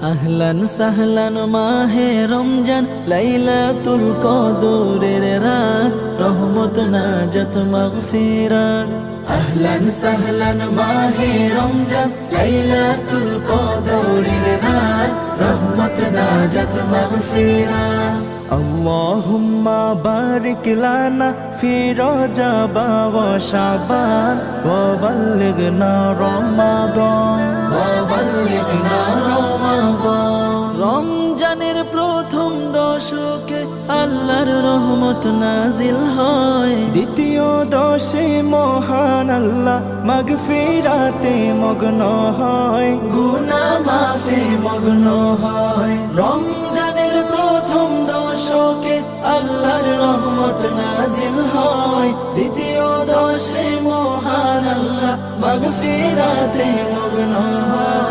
আহলান সাহলান মাহে রমজান, লাইলাতুল কদরের রাত, রহমত নাজাত মাগফিরাত। আহলান সাহলান মাহে রমজান, লাইলাতুল কদরের রাত, রহমত নাজাত মাগফিরাত। আল্লাহুম্মা বারিক লানা ফি রজব ওয়া শাবান ওয়া বাল্লিগনা রমাদান ওয়া বাল্লিগনা রমাদান। রমজানের প্রথম দশকে আল্লাহর রহমত নাজিল হয়, দ্বিতীয় দশে মহান আল্লাহ মাগফিরাতে মগ্ন হয়, গুনাহ মাফে মগ্ন হয়। রমজানের প্রথম দশকে আল্লাহর রহমত নাজিল হয়, দ্বিতীয় দশে মহান আল্লাহ মাগফিরাতে মগ্ন হয়।